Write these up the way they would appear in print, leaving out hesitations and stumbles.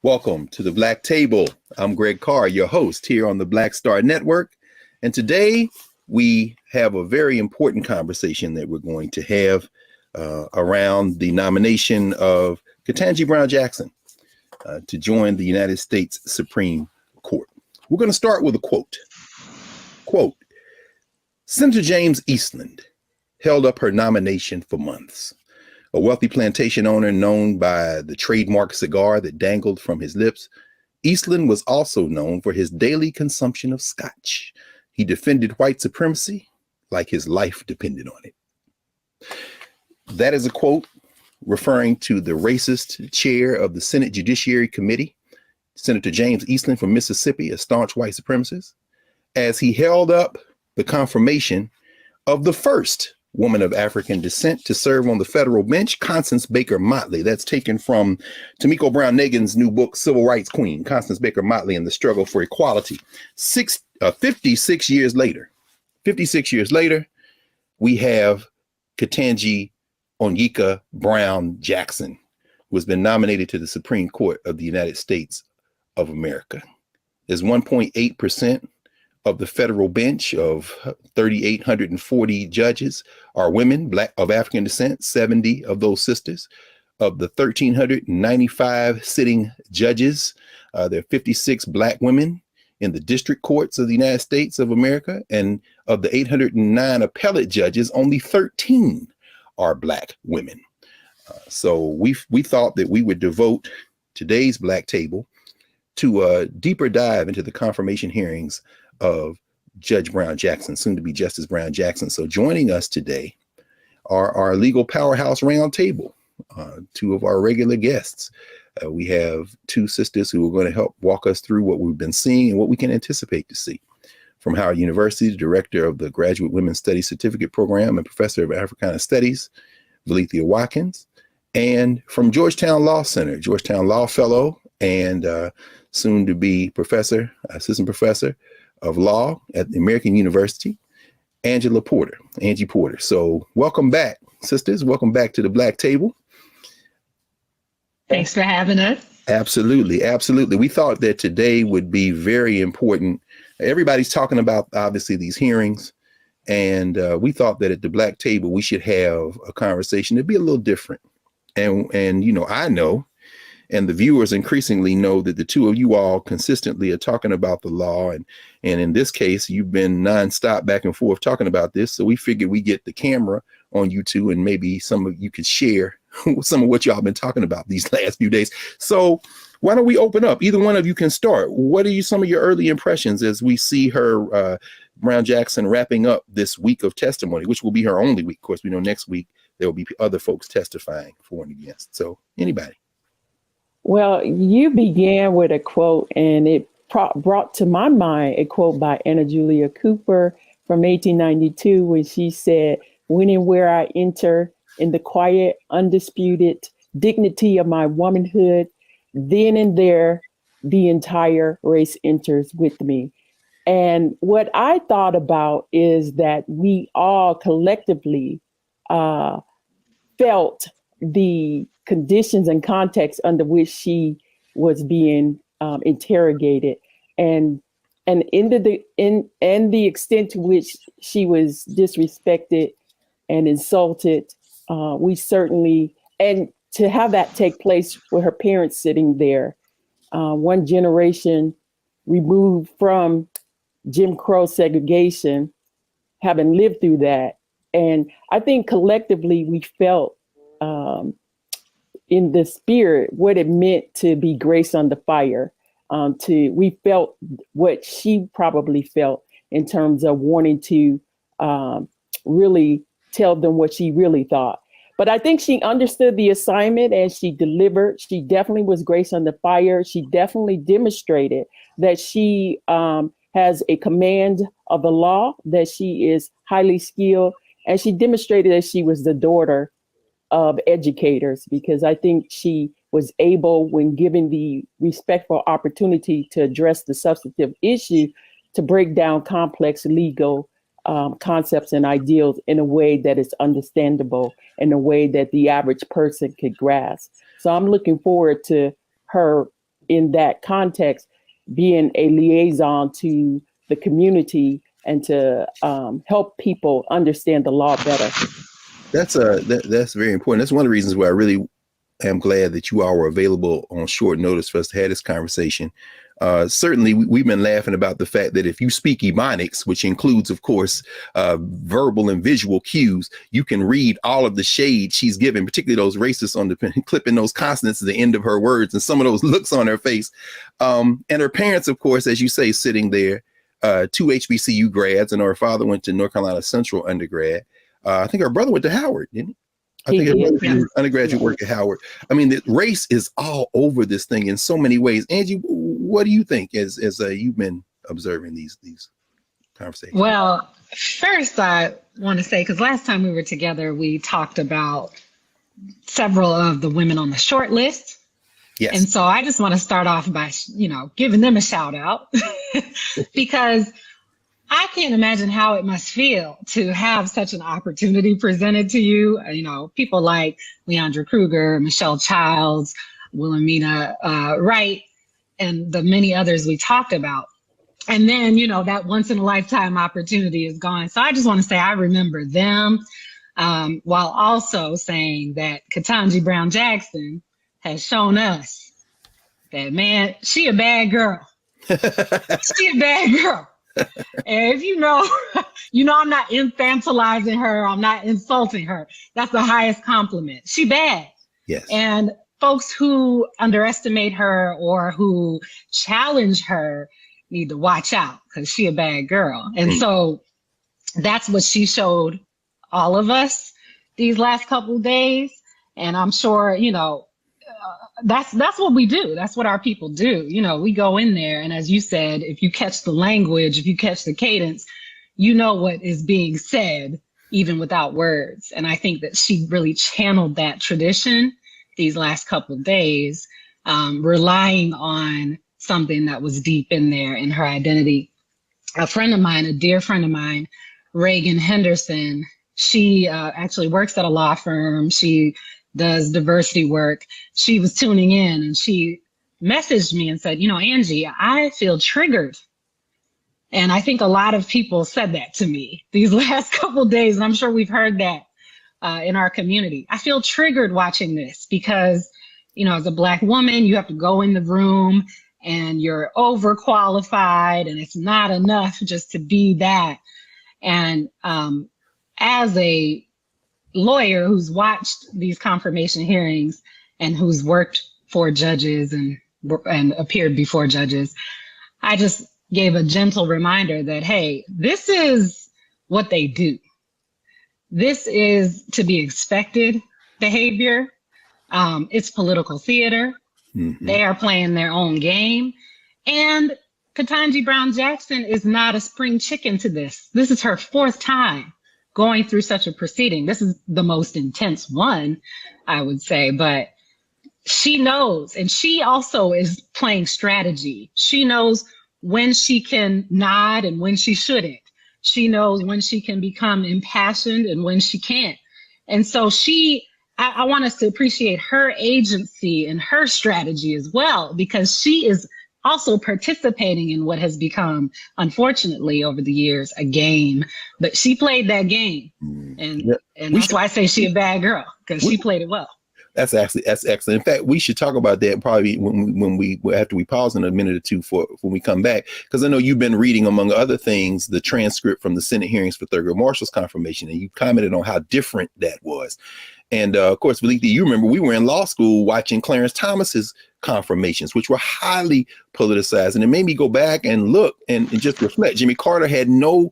Welcome to the Black Table. I'm Greg Carr, your host here on the Black Star Network. And today we have a very important conversation that we're going to have around the nomination of Ketanji Brown Jackson to join the United States Supreme Court. We're going to start with a quote. Quote, Senator James Eastland held up her nomination for months. A wealthy plantation owner known by the trademark cigar that dangled from his lips, Eastland was also known for his daily consumption of scotch. He defended white supremacy like his life depended on it. That is a quote referring to the racist chair of the Senate Judiciary Committee, Senator James Eastland from Mississippi, a staunch white supremacist, as he held up the confirmation of the first woman of African descent to serve on the federal bench, Constance Baker Motley. That's taken from Tomiko Brown Nagin's new book, Civil Rights Queen, Constance Baker Motley and the Struggle for Equality. 56 years later, we have Ketanji Onyeka Brown Jackson, who has been nominated to the Supreme Court of the United States of America. There's 1.8% of the federal bench of 3,840 judges are women, Black of African descent, 70 of those sisters. Of the 1,395 sitting judges, there are 56 Black women in the district courts of the United States of America. And of the 809 appellate judges, only 13 are Black women. So we thought that we would devote today's Black Table to a deeper dive into the confirmation hearings of Judge Brown Jackson, soon to be Justice Brown Jackson. So joining us today are our legal powerhouse roundtable, two of our regular guests. We have two sisters who are going to help walk us through what we've been seeing and what we can anticipate to see. From Howard University, the director of the Graduate Women's Studies Certificate Program and professor of Africana Studies, Valethia Watkins, and from Georgetown Law Center, Georgetown Law Fellow and soon to be professor, assistant professor of law at the American University, Angie Porter. So welcome back, sisters. Welcome back to the Black Table. Thanks for having us. Absolutely. We thought that today would be very important. Everybody's talking about, obviously, these hearings. And we thought that at the Black Table, we should have a conversation that'd be a little different. And you know, I know, and the viewers increasingly know that the two of you all consistently are talking about the law. And in this case, you've been nonstop back and forth talking about this. So we figured we get the camera on you two and maybe some of you could share some of what y'all been talking about these last few days. So why don't we open up? Either one of you can start. What are some of your early impressions as we see her, Brown Jackson, wrapping up this week of testimony, which will be her only week? Of course, we know next week there will be other folks testifying for and against. So anybody? Well, you began with a quote, and it brought to my mind a quote by Anna Julia Cooper from 1892, when she said, "When and where I enter in the quiet, undisputed dignity of my womanhood, then and there the entire race enters with me." And what I thought about is that we all collectively felt the conditions and context under which she was being interrogated, and the extent to which she was disrespected and insulted. We certainly, and to have that take place with her parents sitting there, one generation removed from Jim Crow segregation, having lived through that. And I think collectively we felt in the spirit what it meant to be grace under fire. We felt what she probably felt in terms of wanting to really tell them what she really thought. But I think she understood the assignment and she delivered. She definitely was grace under fire. She definitely demonstrated that she has a command of the law, that she is highly skilled, and she demonstrated that she was the daughter of educators, because I think she was able, when given the respectful opportunity to address the substantive issue, to break down complex legal concepts and ideals in a way that is understandable, in a way that the average person could grasp. So I'm looking forward to her in that context, being a liaison to the community and to help people understand the law better. That's very important. That's one of the reasons why I really am glad that you all were available on short notice for us to have this conversation. Certainly, we've been laughing about the fact that if you speak Ebonics, which includes, of course, verbal and visual cues, you can read all of the shade she's given, particularly those racists on the clipping those consonants at the end of her words and some of those looks on her face. And her parents, of course, as you say, sitting there, two HBCU grads, and her father went to North Carolina Central undergrad. I think her brother went to Howard, didn't he? I think it was undergraduate work at Howard. I mean, the race is all over this thing in so many ways. Angie, what do you think as you've been observing these conversations? Well, first I want to say, because last time we were together, we talked about several of the women on the short list. Yes. And so I just want to start off by, giving them a shout out because I can't imagine how it must feel to have such an opportunity presented to you. People like Leandra Kruger, Michelle Childs, Wilhelmina Wright, and the many others we talked about. And then, that once in a lifetime opportunity is gone. So I just want to say I remember them, while also saying that Ketanji Brown Jackson has shown us that, man, she a bad girl. She a bad girl. And if I'm not infantilizing her, I'm not insulting her. That's the highest compliment. She bad. Yes. And folks who underestimate her or who challenge her need to watch out because she a bad girl. And so that's what she showed all of us these last couple of days. And I'm sure, that's what we do. That's what our people do. We go in there, and as you said, if you catch the language, if you catch the cadence, you know what is being said, even without words. And I think that she really channeled that tradition these last couple of days, relying on something that was deep in there in her identity. A friend of mine, a dear friend of mine, Reagan Henderson, she actually works at a law firm. She does diversity work. She was tuning in and she messaged me and said, Angie, I feel triggered. And I think a lot of people said that to me these last couple of days. And I'm sure we've heard that in our community. I feel triggered watching this because, as a Black woman, you have to go in the room and you're overqualified and it's not enough just to be that. And as a lawyer who's watched these confirmation hearings and who's worked for judges and appeared before judges, I just gave a gentle reminder that, hey, this is what they do. This is to be expected behavior. It's political theater. Mm-hmm. They are playing their own game. And Ketanji Brown Jackson is not a spring chicken to this. This is her fourth time going through such a proceeding. This is the most intense one, I would say, but she knows, and she also is playing strategy. She knows when she can nod and when she shouldn't. She knows when she can become impassioned and when she can't. And so I want us to appreciate her agency and her strategy as well, because she is also participating in what has become, unfortunately, over the years, a game. But she played that game. And that's why I say she a bad girl, because she played it well. That's excellent. In fact, we should talk about that probably when we after we pause in a minute or two for when we come back, because I know you've been reading, among other things, the transcript from the Senate hearings for Thurgood Marshall's confirmation, and you commented on how different that was. And of course, Valika, you remember we were in law school watching Clarence Thomas's confirmations, which were highly politicized. And it made me go back and look and just reflect. Jimmy Carter had no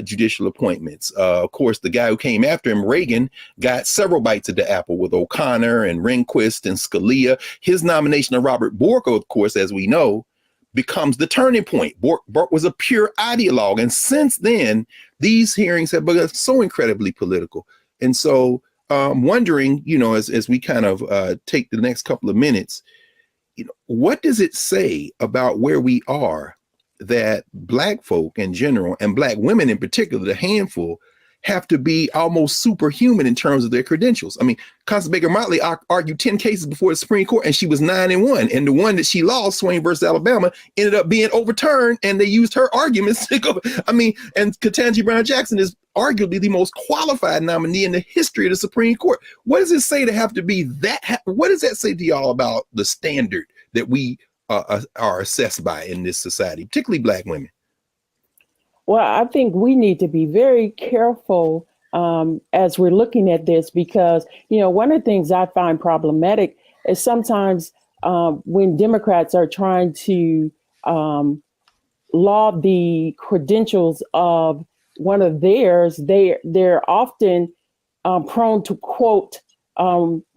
judicial appointments. Of course, the guy who came after him, Reagan, got several bites at the apple with O'Connor and Rehnquist and Scalia. His nomination of Robert Bork, of course, as we know, becomes the turning point. Bork was a pure ideologue. And since then, these hearings have become so incredibly political. And so I'm wondering, as we kind of take the next couple of minutes, what does it say about where we are that Black folk in general and Black women in particular, the handful, have to be almost superhuman in terms of their credentials. I mean, Constance Baker Motley argued 10 cases before the Supreme Court, and she was 9-1. And the one that she lost, Swain versus Alabama, ended up being overturned, and they used her arguments to go. I mean, and Ketanji Brown Jackson is arguably the most qualified nominee in the history of the Supreme Court. What does it say to have to be that? What does that say to y'all about the standard that we are assessed by in this society, particularly Black women? Well, I think we need to be very careful as we're looking at this, because, one of the things I find problematic is sometimes when Democrats are trying to laud the credentials of one of theirs, they're often prone to quote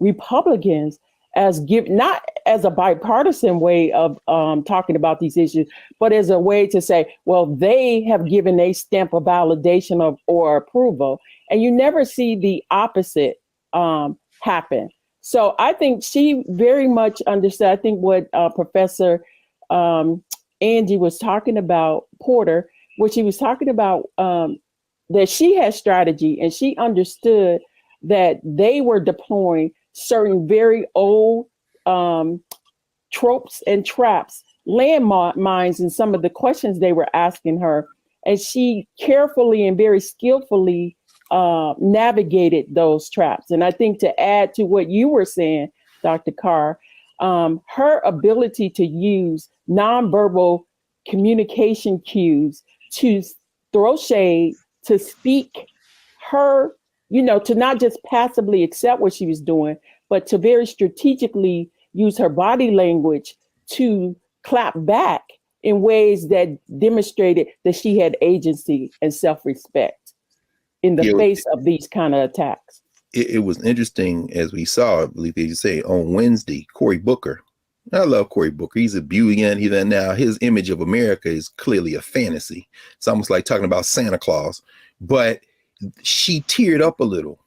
Republicans as not as a bipartisan way of talking about these issues, but as a way to say, well, they have given a stamp of validation or approval, and you never see the opposite happen. So I think she very much understood. I think what Professor Angie was talking about, Porter, what she was talking about, that she had strategy, and she understood that they were deploying certain very old tropes and traps, landmines in some of the questions they were asking her. And she carefully and very skillfully navigated those traps. And I think to add to what you were saying, Dr. Carr, her ability to use nonverbal communication cues to throw shade, to speak her, to not just passively accept what she was doing, but to very strategically use her body language to clap back in ways that demonstrated that she had agency and self-respect in the face of these kind of attacks. It was interesting, as we saw, I believe you say, on Wednesday, Cory Booker. I love Cory Booker. He's a beauty, now his image of America is clearly a fantasy. It's almost like talking about Santa Claus. But she teared up a little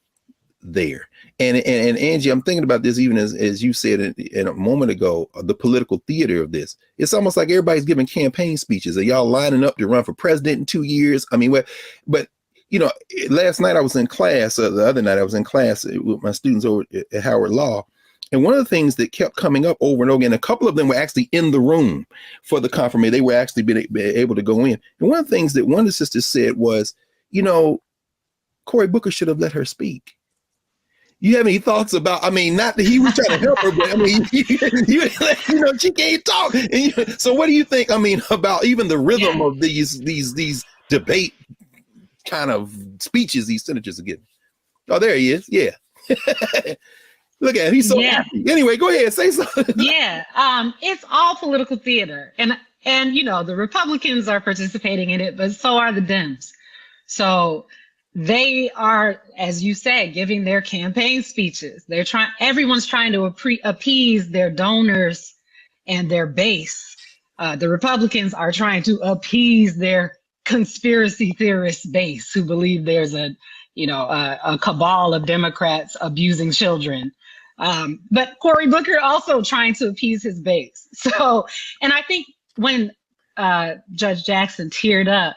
there. And Angie, I'm thinking about this even as you said in a moment ago, the political theater of this. It's almost like everybody's giving campaign speeches. Are y'all lining up to run for president in 2 years? I mean, but last night I was in class, the other night I was in class with my students over at Howard Law. And one of the things that kept coming up over and over again, a couple of them were actually in the room for the confirmation. They were actually been able to go in. And one of the things that one of the sisters said was, Cory Booker should have let her speak. You have any thoughts about, not that he was trying to help her, but she can't talk. And so what do you think, about even the rhythm of these debate kind of speeches these senators are giving? Oh, there he is. Yeah. Look at him. He's so happy. Anyway, go ahead. Say something. Yeah. It's all political theater. And the Republicans are participating in it, but so are the Dems. So they are, as you said, giving their campaign speeches. Everyone's trying to appease their donors and their base. The Republicans are trying to appease their conspiracy theorist base who believe there's a cabal of Democrats abusing children. But Cory Booker also trying to appease his base. So, and I think when Judge Jackson teared up,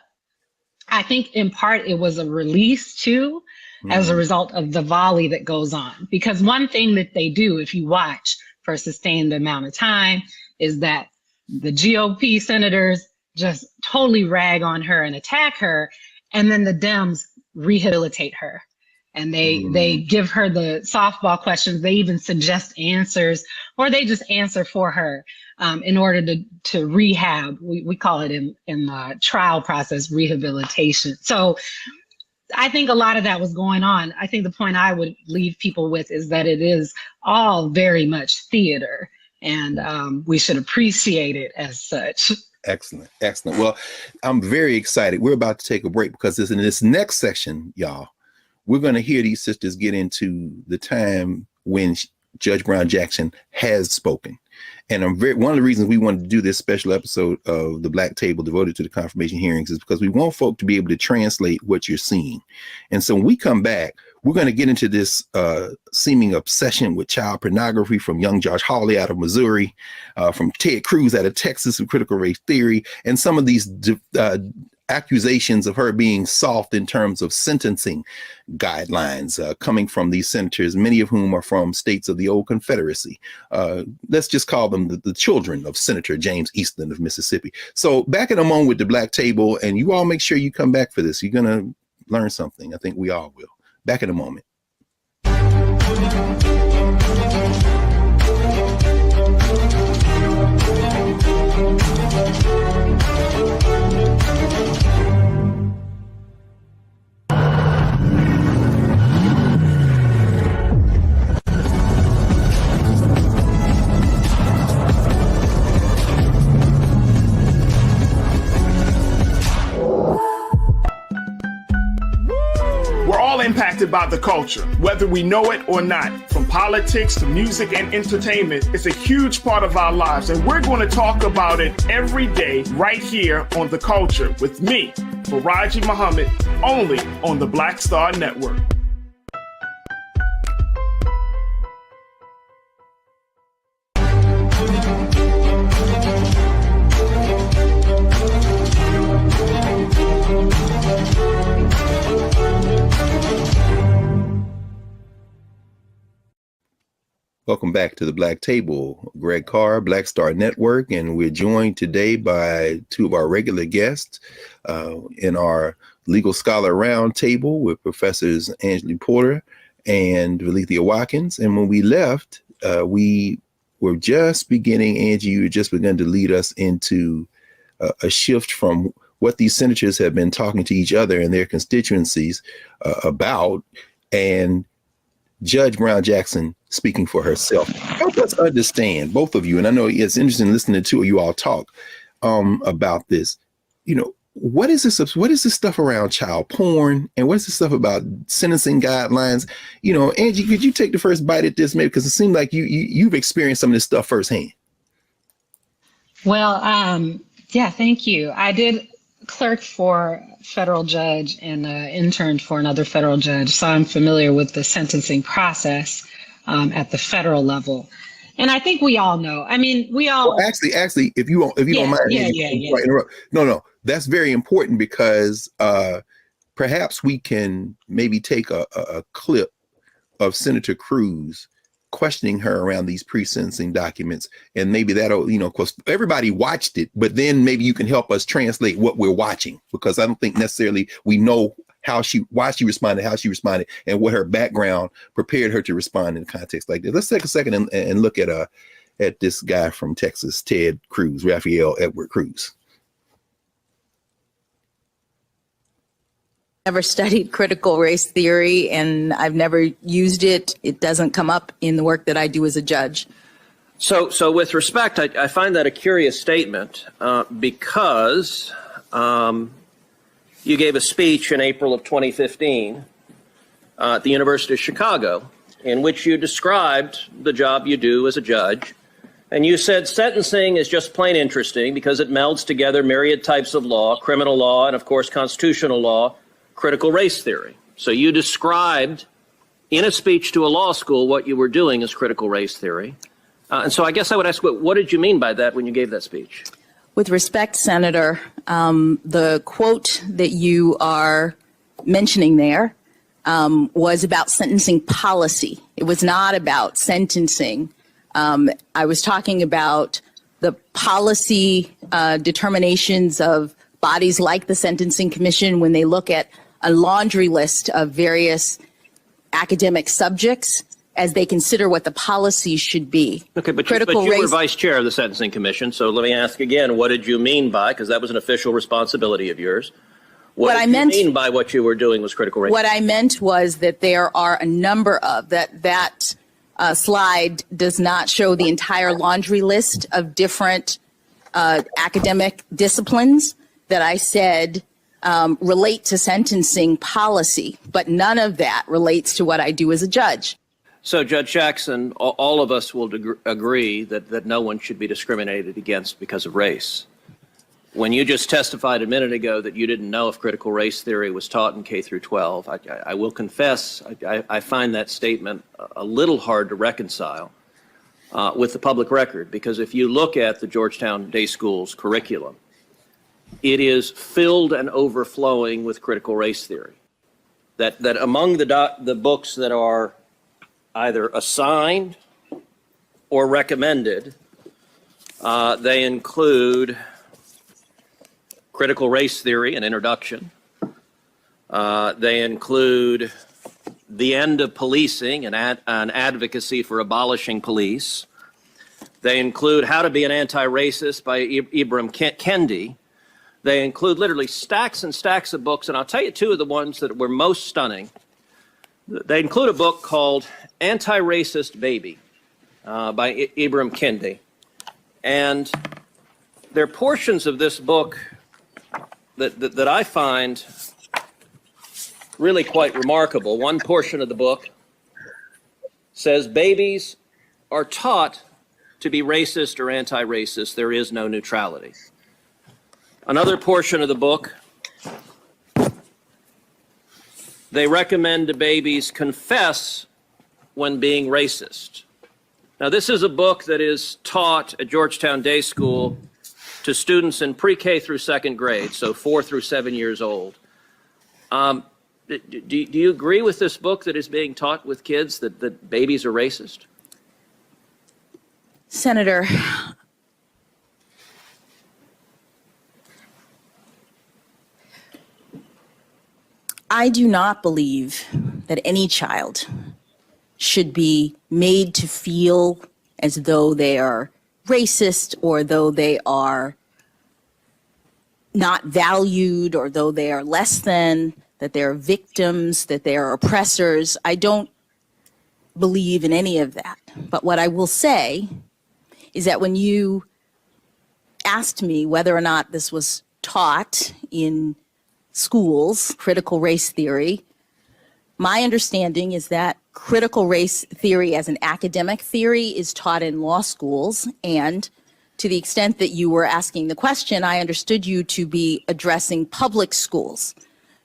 I think in part it was a release too, as a result of the volley that goes on. Because one thing that they do, if you watch for a sustained amount of time, is that the GOP senators just totally rag on her and attack her, and then the Dems rehabilitate her. And they give her the softball questions. They even suggest answers, or they just answer for her in order to rehab. We call it in the trial process rehabilitation. So I think a lot of that was going on. I think the point I would leave people with is that it is all very much theater, and we should appreciate it as such. Excellent. Well, I'm very excited. We're about to take a break because in this next section, y'all, we're going to hear these sisters get into the time when Judge Brown Jackson has spoken. And one of the reasons we wanted to do this special episode of the Black Table devoted to the confirmation hearings is because we want folk to be able to translate what you're seeing. And so when we come back, we're going to get into this seeming obsession with child pornography from young Josh Hawley out of Missouri, from Ted Cruz out of Texas with critical race theory, and some of these accusations of her being soft in terms of sentencing guidelines coming from these senators, many of whom are from states of the old Confederacy. Let's just call them the children of Senator James Eastland of Mississippi. So back in a moment with the Black Table, and you all make sure you come back for this. You're going to learn something. I think we all will. Back in a moment. We're all impacted by the culture, whether we know it or not. From politics to music and entertainment, it's a huge part of our lives, and we're going to talk about it every day right here on The Culture with me, Faraji Muhammad, only on the Black Star Network. Welcome back to the Black Table. Greg Carr, Black Star Network, and we're joined today by two of our regular guests in our Legal Scholar Roundtable with Professors Angela Porter and Valethia Watkins. And when we left, we were just beginning, Angie, you had just begun to lead us into a shift from what these senators have been talking to each other and their constituencies about, and Judge Brown Jackson speaking for herself. Help us understand, both of you, and I know it's interesting listening to you all talk about this. You know, what is this stuff around child porn, and what's the stuff about sentencing guidelines? You know, Angie, could you take the first bite at this, maybe, because it seemed like you've experienced some of this stuff firsthand. Well, yeah, thank you. I did clerk for a federal judge and interned for another federal judge, so I'm familiar with the sentencing process at the federal level. And I think we all know. I mean, we all actually, if you don't mind, right, interrupt. No, that's very important, because perhaps we can maybe take a clip of Senator Cruz questioning her around these pre-sentencing documents, and maybe that'll, you know, because everybody watched it, but then maybe you can help us translate what we're watching, because I don't think necessarily we know why she responded, how she responded, and what her background prepared her to respond in a context like this. Let's take a second and look at this guy from Texas, Ted Cruz, Raphael Edward Cruz. Never studied critical race theory, and I've never used it. It doesn't come up in the work that I do as a judge. So with respect, I find that a curious statement because you gave a speech in April of 2015 at the University of Chicago in which you described the job you do as a judge. And you said sentencing is just plain interesting because it melds together myriad types of law, criminal law, and of course, constitutional law, critical race theory. So you described in a speech to a law school what you were doing as critical race theory. And so I guess I would ask, what did you mean by that when you gave that speech? With respect, Senator, the quote that you are mentioning there was about sentencing policy. It was not about sentencing. I was talking about the policy determinations of bodies like the Sentencing Commission when they look at a laundry list of various academic subjects as they consider what the policies should be. Okay, but you were vice chair of the Sentencing Commission, so let me ask again, what did you mean by, because that was an official responsibility of yours, what did you mean by what you were doing was critical race? What I meant was that there are a number of, that slide does not show the entire laundry list of different academic disciplines that I said relate to sentencing policy, but none of that relates to what I do as a judge. So, Judge Jackson, all of us will agree that no one should be discriminated against because of race. When you just testified a minute ago that you didn't know if critical race theory was taught in K through 12, I will confess I find that statement a little hard to reconcile with the public record, because if you look at the Georgetown Day School's curriculum, it is filled and overflowing with critical race theory. That among the books that are either assigned or recommended, they include Critical Race Theory, an introduction. They include The End of Policing, an advocacy for abolishing police. They include How to Be an Anti-Racist by Ibram Kendi. They include literally stacks and stacks of books, and I'll tell you two of the ones that were most stunning. They include a book called Anti-Racist Baby by Ibram Kendi. And there are portions of this book that I find really quite remarkable. One portion of the book says babies are taught to be racist or anti-racist. There is no neutrality. Another portion of the book, they recommend to babies confess when being racist. Now, this is a book that is taught at Georgetown Day School to students in pre-K through second grade, so 4 through 7 years old. Do you agree with this book that is being taught with kids that babies are racist? Senator, I do not believe that any child should be made to feel as though they are racist or though they are not valued or though they are less than, that they are victims, that they are oppressors. I don't believe in any of that. But what I will say is that when you asked me whether or not this was taught in schools, critical race theory, my understanding is that critical race theory as an academic theory is taught in law schools. And to the extent that you were asking the question, I understood you to be addressing public schools.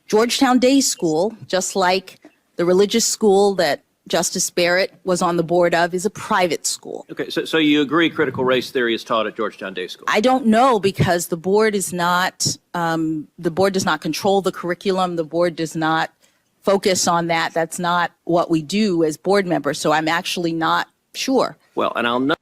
Georgetown Day School, just like the religious school that Justice Barrett was on the board of, is a private school. Okay, so you agree critical race theory is taught at Georgetown Day School? I don't know, because the board is not, the board does not control the curriculum. The board does not focus on that. That's not what we do as board members. So I'm actually not sure. Well, and I'll know.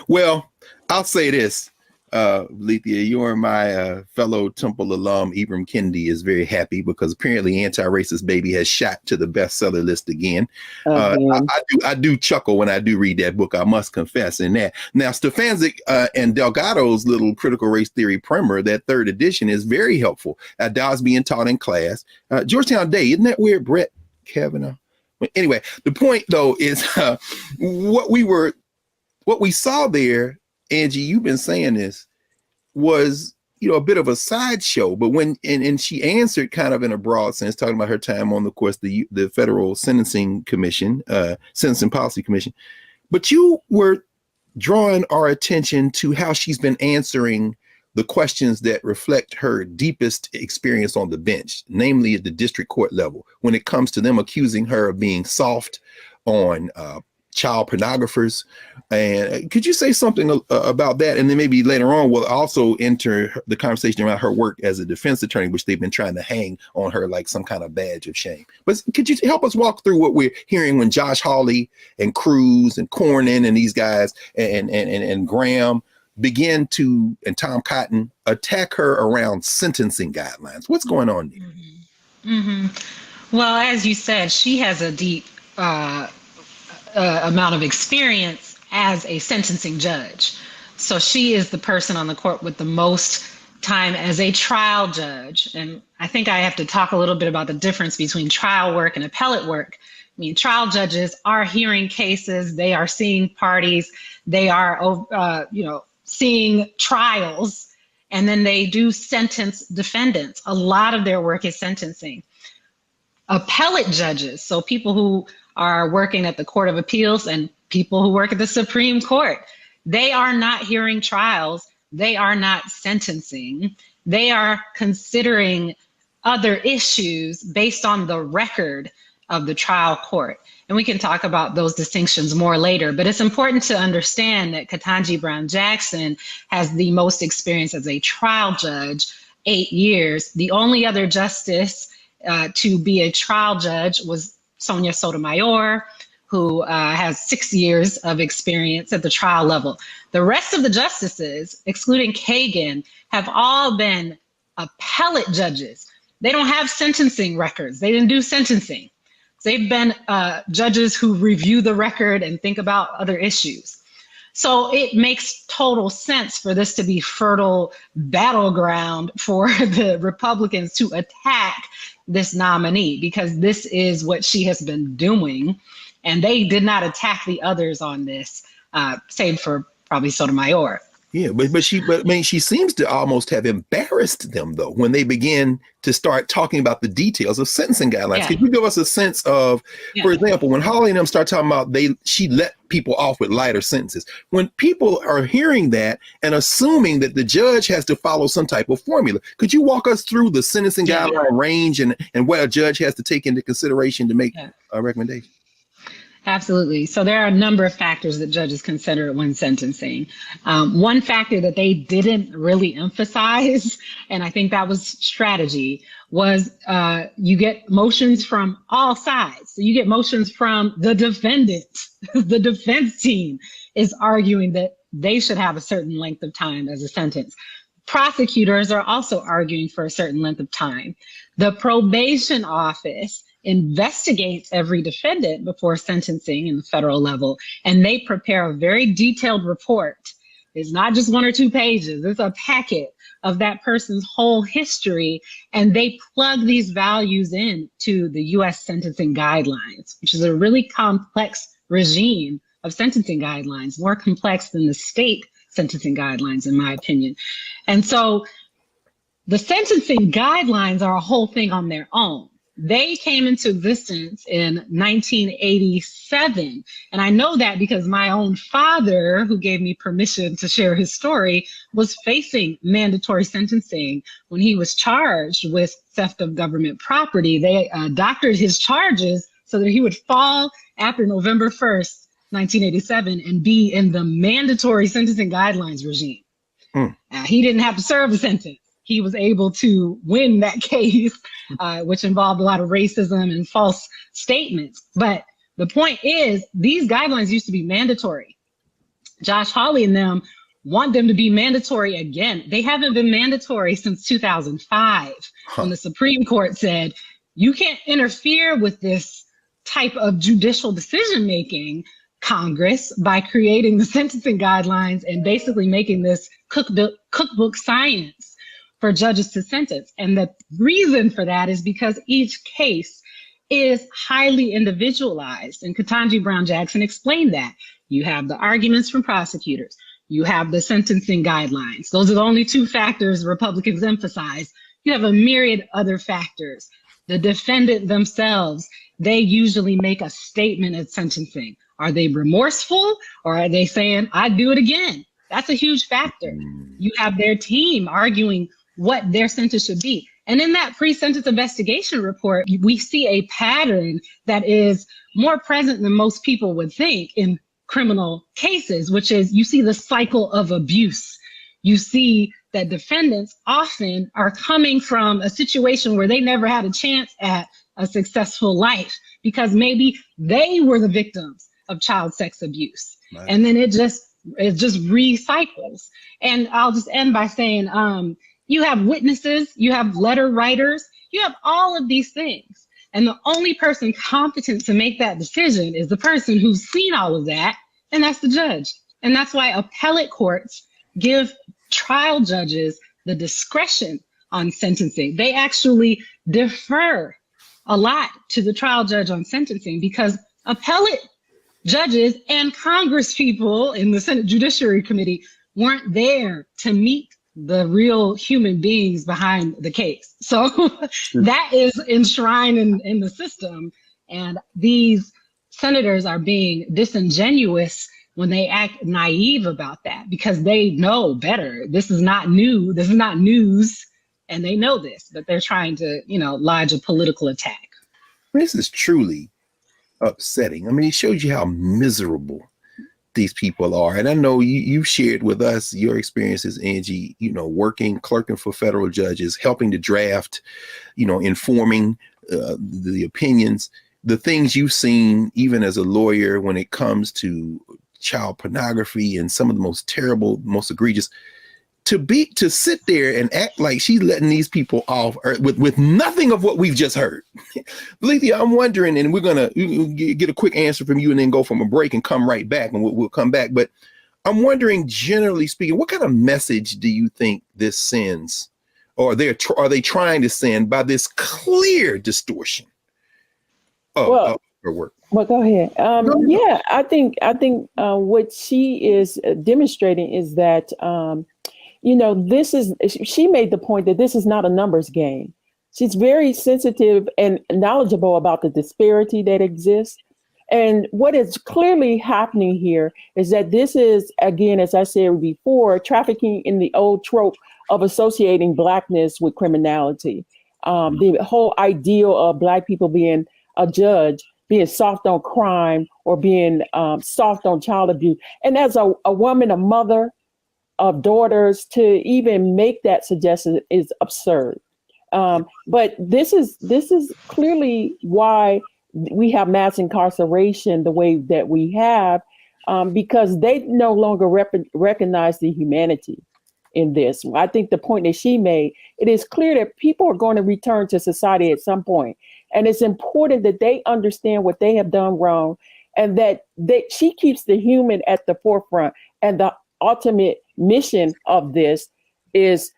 Well, I'll say this. Lethea, you and my fellow Temple alum, Ibram Kendi, is very happy because apparently Anti-Racist Baby has shot to the bestseller list again. I do chuckle when I do read that book, I must confess in that. Now, Stefanczyk and Delgado's little critical race theory primer, that third edition, is very helpful. That was being taught in class. Georgetown Day, isn't that weird, Brett Kavanaugh? But anyway, the point, though, is what we saw there, Angie, you've been saying this, was, a bit of a sideshow. But when and she answered kind of in a broad sense, talking about her time on, of course, the Federal Sentencing Commission, Sentencing Policy Commission. But you were drawing our attention to how she's been answering the questions that reflect her deepest experience on the bench, namely at the district court level, when it comes to them accusing her of being soft on child pornographers. And could you say something about that? And then maybe later on we'll also enter the conversation around her work as a defense attorney, which they've been trying to hang on her like some kind of badge of shame. But could you help us walk through what we're hearing when Josh Hawley and Cruz and Cornyn and these guys and Graham begin to, and Tom Cotton, attack her around sentencing guidelines? What's going on there? Well, as you said, she has a deep amount of experience as a sentencing judge. So she is the person on the court with the most time as a trial judge. And I think I have to talk a little bit about the difference between trial work and appellate work. I mean, trial judges are hearing cases, they are seeing parties, they are, seeing trials, and then they do sentence defendants. A lot of their work is sentencing. Appellate judges, so people who are working at the Court of Appeals and people who work at the Supreme Court, they are not hearing trials. They are not sentencing. They are considering other issues based on the record of the trial court. And we can talk about those distinctions more later, but it's important to understand that Ketanji Brown Jackson has the most experience as a trial judge, 8 years. The only other justice to be a trial judge was Sonia Sotomayor, who has 6 years of experience at the trial level. The rest of the justices, excluding Kagan, have all been appellate judges. They don't have sentencing records. They didn't do sentencing. They've been judges who review the record and think about other issues. So it makes total sense for this to be fertile battleground for the Republicans to attack this nominee, because this is what she has been doing. And they did not attack the others on this, save for probably Sotomayor. Yeah, but she seems to almost have embarrassed them, though, when they begin to start talking about the details of sentencing guidelines. Yeah. Could you give us a sense of, for example, when Holly and them start talking about she let people off with lighter sentences, when people are hearing that and assuming that the judge has to follow some type of formula, could you walk us through the sentencing guideline range and what a judge has to take into consideration to make a recommendation? Absolutely. So there are a number of factors that judges consider when sentencing. One factor that they didn't really emphasize, and I think that was strategy, was you get motions from all sides. So you get motions from the defendant. The defense team is arguing that they should have a certain length of time as a sentence. Prosecutors are also arguing for a certain length of time. The probation office investigates every defendant before sentencing in the federal level, and they prepare a very detailed report. It's not just 1 or 2 pages, it's a packet of that person's whole history, and they plug these values in to the US sentencing guidelines, which is a really complex regime of sentencing guidelines, more complex than the state sentencing guidelines, in my opinion. And so the sentencing guidelines are a whole thing on their own. They came into existence in 1987. And I know that because my own father, who gave me permission to share his story, was facing mandatory sentencing when he was charged with theft of government property. They doctored his charges so that he would fall after November 1st, 1987, and be in the mandatory sentencing guidelines regime. He didn't have to serve a sentence. He was able to win that case, which involved a lot of racism and false statements. But the point is, these guidelines used to be mandatory. Josh Hawley and them want them to be mandatory again. They haven't been mandatory since 2005, when the Supreme Court said, you can't interfere with this type of judicial decision-making, Congress, by creating the sentencing guidelines and basically making this cookbook science for judges to sentence. And the reason for that is because each case is highly individualized. And Ketanji Brown Jackson explained that. You have the arguments from prosecutors. You have the sentencing guidelines. Those are the only 2 factors Republicans emphasize. You have a myriad other factors. The defendant themselves, they usually make a statement at sentencing. Are they remorseful, or are they saying, I'd do it again? That's a huge factor. You have their team arguing what their sentence should be. And in that pre-sentence investigation report, we see a pattern that is more present than most people would think in criminal cases, which is you see the cycle of abuse. You see that defendants often are coming from a situation where they never had a chance at a successful life because maybe they were the victims of child sex abuse. Right. And then it just recycles. And I'll just end by saying, you have witnesses, you have letter writers, you have all of these things. And the only person competent to make that decision is the person who's seen all of that, and that's the judge. And that's why appellate courts give trial judges the discretion on sentencing. They actually defer a lot to the trial judge on sentencing because appellate judges and Congress people in the Senate Judiciary Committee weren't there to meet the real human beings behind the case. So that is enshrined in the system. And these senators are being disingenuous when they act naive about that because they know better. This is not new. This is not news. And they know this, but they're trying to, lodge a political attack. This is truly upsetting. I mean, it shows you how miserable these people are. And I know you've shared with us your experiences, Angie, working, clerking for federal judges, helping to draft, informing the opinions, the things you've seen, even as a lawyer, when it comes to child pornography and some of the most terrible, most egregious, to sit there and act like she's letting these people off with nothing of what we've just heard. Lethea, I'm wondering, and we're going to get a quick answer from you and then go from a break and come right back, and we'll come back. But I'm wondering, generally speaking, what kind of message do you think this sends, or are they trying to send by this clear distortion of her work? Well, go ahead. Yeah, I think what she is demonstrating is that, she made the point that this is not a numbers game. She's very sensitive and knowledgeable about the disparity that exists. And what is clearly happening here is that this is, again, as I said before, trafficking in the old trope of associating Blackness with criminality. The whole ideal of Black people being a judge, being soft on crime, or being soft on child abuse. And as a woman, a mother of daughters, to even make that suggestion is absurd. But this is clearly why we have mass incarceration the way that we have, because they no longer recognize the humanity in this. I think the point that she made, it is clear that people are going to return to society at some point. And it's important that they understand what they have done wrong, and that she keeps the human at the forefront. And the ultimate mission of this is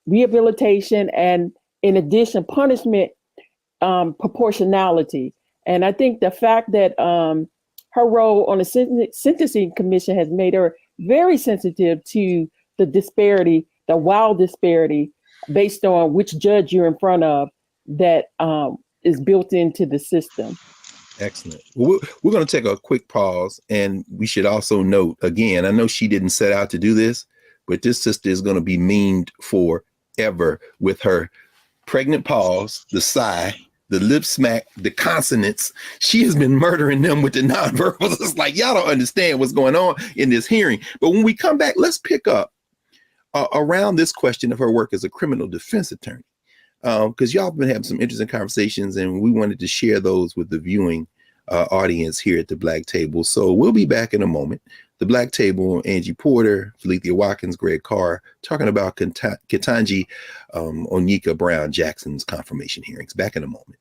rehabilitation, and in addition, punishment proportionality. And I think the fact that her role on the Sentencing Commission has made her very sensitive to the disparity, the wild disparity based on which judge you're in front of, that is built into the system. Excellent. Well, we're going to take a quick pause, and we should also note, again, I know she didn't set out to do this, but this sister is going to be memed forever with her pregnant pause, the sigh, the lip smack, the consonants. She has been murdering them with the nonverbals. It's like, y'all don't understand what's going on in this hearing. But when we come back, let's pick up around this question of her work as a criminal defense attorney. Because y'all have been having some interesting conversations, and we wanted to share those with the viewing audience here at the Black Table. So we'll be back in a moment. The Black Table, Angie Porter, Lethea Watkins, Greg Carr, talking about Ketanji Onyeka Brown Jackson's confirmation hearings. Back in a moment.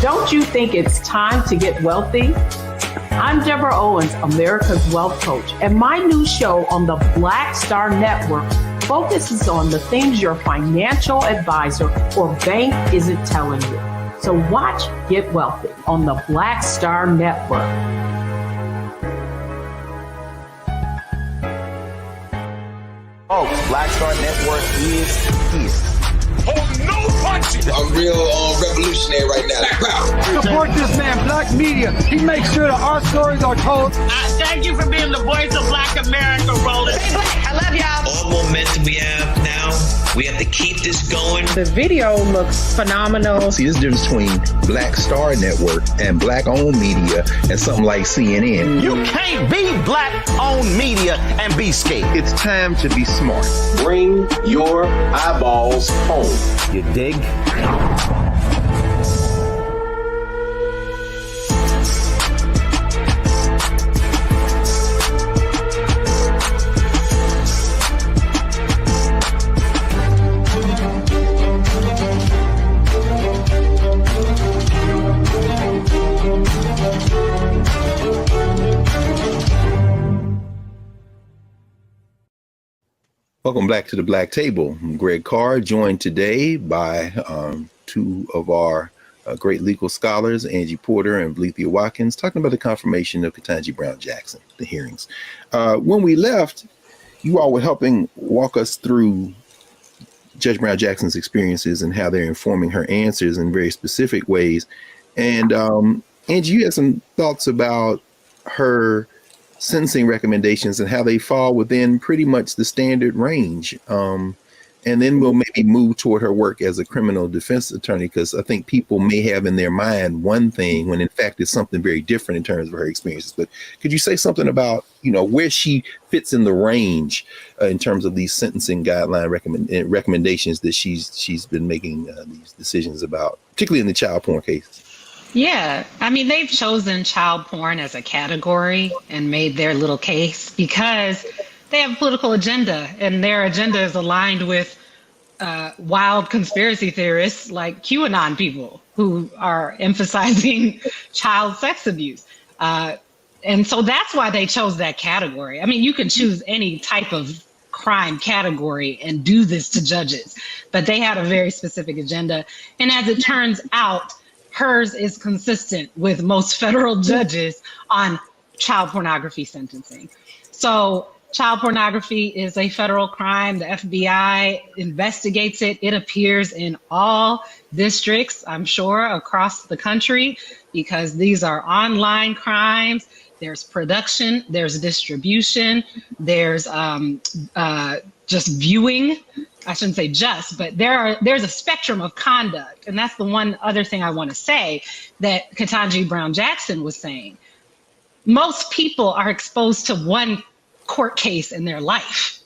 Don't you think it's time to get wealthy? I'm Deborah Owens, America's Wealth Coach, and my new show on the Black Star Network focuses on the things your financial advisor or bank isn't telling you. So watch Get Wealthy on the Black Star Network. Folks, Black Star Network is peace. Oh, no! punch it. I'm real revolutionary right now. Support this man, Black Media. He makes sure that our stories are told. Thank you for being the voice of Black America, Roland. Stay black. I love y'all. All momentum we have now, we have to keep this going. The video looks phenomenal. See, there's a difference between Black Star Network and Black-owned media and something like CNN. You can't be Black-owned media and be scared. It's time to be smart. Bring your eyeballs home. You dig? Welcome back to the Black Table. I'm Greg Carr, joined today by two of our great legal scholars, Angie Porter and Valencia Watkins, talking about the confirmation of Ketanji Brown Jackson, the hearings. When we left, you all were helping walk us through Judge Brown Jackson's experiences and how they're informing her answers in very specific ways. And Angie, you had some thoughts about her sentencing recommendations and how they fall within pretty much the standard range. And then we'll maybe move toward her work as a criminal defense attorney, because I think people may have in their mind one thing when in fact it's something very different in terms of her experiences. But could you say something about, where she fits in the range in terms of these sentencing guideline recommendations that she's been making these decisions about, particularly in the child porn case? Yeah, I mean, they've chosen child porn as a category and made their little case because they have a political agenda, and their agenda is aligned with wild conspiracy theorists like QAnon people who are emphasizing child sex abuse. And so that's why they chose that category. I mean, you can choose any type of crime category and do this to judges, but they had a very specific agenda. And as it turns out, hers is consistent with most federal judges on child pornography sentencing. So child pornography is a federal crime. The FBI investigates it. It appears in all districts, I'm sure, across the country, because these are online crimes. There's production, there's distribution, there's just viewing. I shouldn't say just, but there's a spectrum of conduct. And that's the one other thing I want to say that Ketanji Brown Jackson was saying. Most people are exposed to one court case in their life.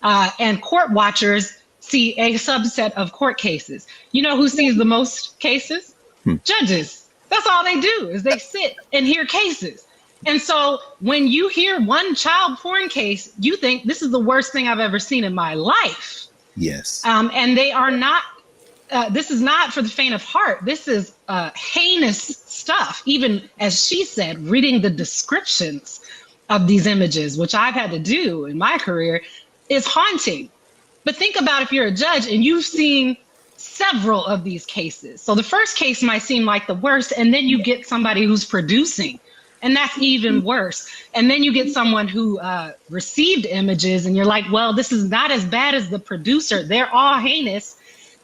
And court watchers see a subset of court cases. You know who sees the most cases? Judges. That's all they do, is they sit and hear cases. And so when you hear one child porn case, you think this is the worst thing I've ever seen in my life. Yes. And they are not, this is not for the faint of heart. This is heinous stuff. Even as she said, reading the descriptions of these images, which I've had to do in my career, is haunting. But think about if you're a judge and you've seen several of these cases. So the first case might seem like the worst, and then you get somebody who's producing, and that's even worse. And then you get someone who received images and you're like, well, this is not as bad as the producer. They're all heinous.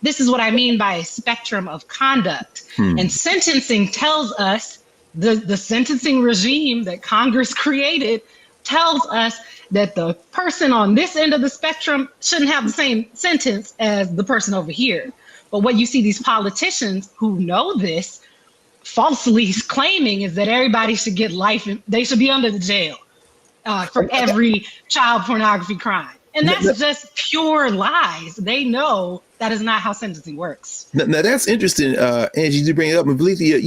This is what I mean by a spectrum of conduct. And sentencing tells us, the sentencing regime that Congress created tells us that the person on this end of the spectrum shouldn't have the same sentence as the person over here. But what you see these politicians who know this falsely claiming is that everybody should get life, they should be under the jail for every child pornography crime. And that's just pure lies. They know that is not how sentencing works. Now that's interesting, Angie, you bring it up. And Valencia,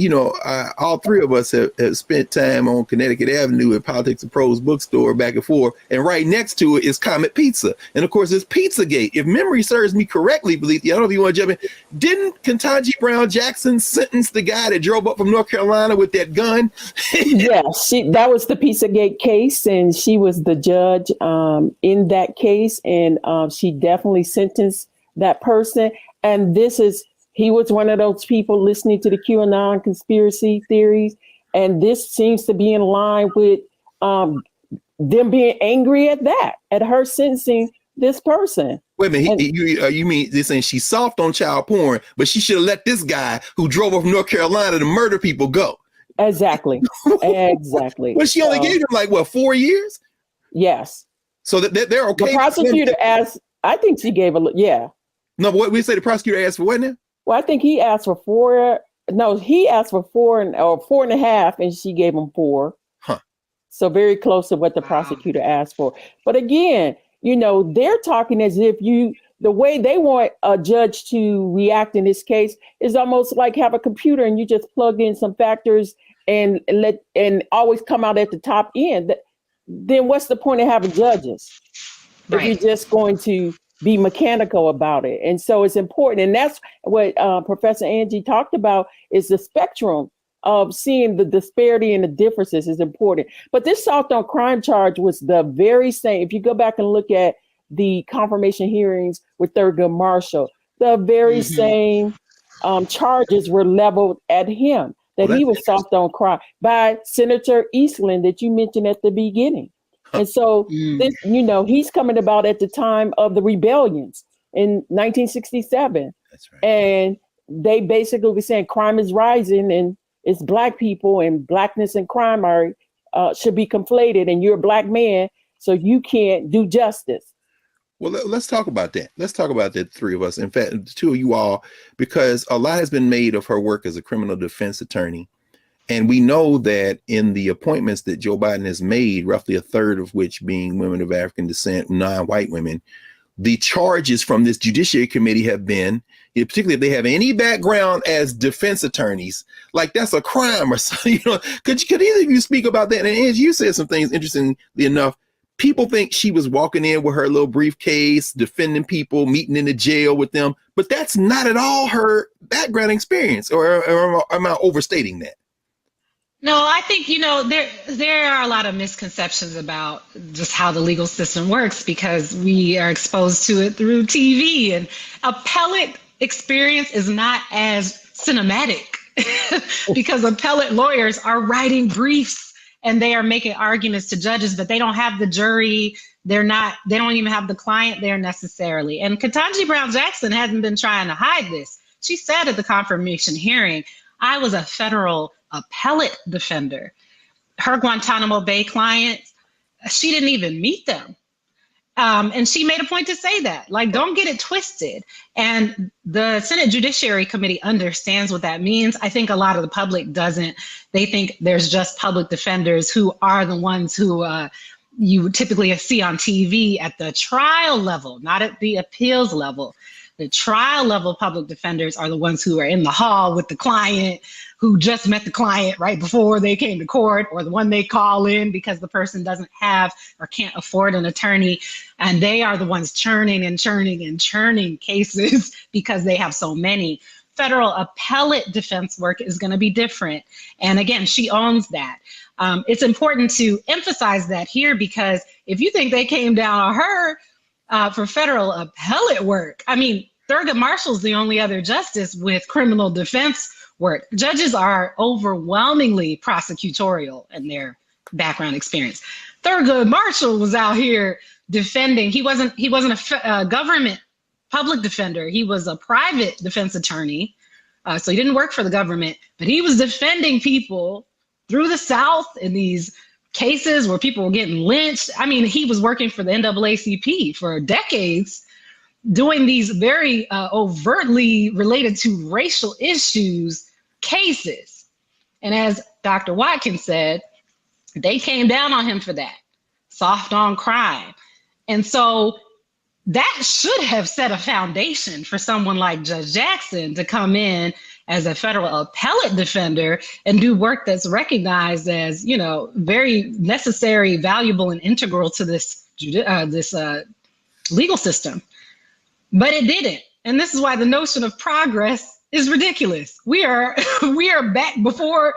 all three of us have spent time on Connecticut Avenue at Politics and Prose bookstore back and forth. And right next to it is Comet Pizza. And of course, it's Pizzagate. If memory serves me correctly, Valencia, I don't know if you want to jump in. Didn't Ketanji Brown Jackson sentence the guy that drove up from North Carolina with that gun? Yeah, that was the Pizzagate case, and she was the judge in that case. And she definitely sentenced that person. And he was one of those people listening to the QAnon conspiracy theories. And this seems to be in line with them being angry at her sentencing this person. Wait a minute, you mean they're saying she's soft on child porn, but she should have let this guy who drove her from North Carolina to murder people go. Exactly. Exactly. Well, she only gave him like, what, 4 years? Yes. So that they're okay. The prosecutor asked, I think she gave yeah. No, what we say the prosecutor asked for what now? Well, I think he asked for 4. No, he asked for 4 or 4.5, and she gave him 4. Huh. So very close to what the prosecutor asked for. But again, they're talking as if the way they want a judge to react in this case is almost like have a computer and you just plug in some factors and always come out at the top end. Then what's the point of having judges if you're just going to be mechanical about it? And so it's important. And that's what Professor Angie talked about, is the spectrum of seeing the disparity and the differences is important. But this soft on crime charge was the very same. If you go back and look at the confirmation hearings with Thurgood Marshall, the very same charges were leveled at him, that he was soft on crime, by Senator Eastland that you mentioned at the beginning. And so, he's coming about at the time of the rebellions in 1967. That's right. And they basically were saying crime is rising and it's Black people, and blackness and crime should be conflated, and you're a Black man, so you can't do justice. Well, let's talk about that. Let's talk about that, three of us. In fact, the two of you all, because a lot has been made of her work as a criminal defense attorney. And we know that in the appointments that Joe Biden has made, roughly a third of which being women of African descent, non-white women, the charges from this Judiciary Committee have been, particularly if they have any background as defense attorneys, like that's a crime or something. Could either of you speak about that? And Angie, you said some things, interestingly enough. People think she was walking in with her little briefcase, defending people, meeting in the jail with them, but that's not at all her background experience. Or am I overstating that? No, I think, there are a lot of misconceptions about just how the legal system works, because we are exposed to it through TV, and appellate experience is not as cinematic because appellate lawyers are writing briefs and they are making arguments to judges, but they don't have the jury. They don't even have the client there necessarily. And Ketanji Brown Jackson hasn't been trying to hide this. She said at the confirmation hearing, I was a federal appellate defender. Her Guantanamo Bay clients, she didn't even meet them. And she made a point to say that, like, don't get it twisted. And the Senate Judiciary Committee understands what that means. I think a lot of the public doesn't. They think there's just public defenders who are the ones who you typically see on TV at the trial level, not at the appeals level. The trial level public defenders are the ones who are in the hall with the client, who just met the client right before they came to court, or the one they call in because the person doesn't have or can't afford an attorney. And they are the ones churning and churning and churning cases because they have so many. Federal appellate defense work is going to be different. And again, she owns that. It's important to emphasize that here, because if you think they came down on her for federal appellate work, I mean, Thurgood Marshall's the only other justice with criminal defense work. Judges are overwhelmingly prosecutorial in their background experience. Thurgood Marshall was out here defending. He wasn't a government public defender. He was a private defense attorney. So he didn't work for the government, but he was defending people through the South in these cases where people were getting lynched. I mean, he was working for the NAACP for decades, doing these very overtly related to racial issues cases. And as Dr. Watkins said, they came down on him for that, soft on crime. And so that should have set a foundation for someone like Judge Jackson to come in as a federal appellate defender and do work that's recognized as, very necessary, valuable, and integral to this legal system. But it didn't. And this is why the notion of progress is ridiculous. We are back before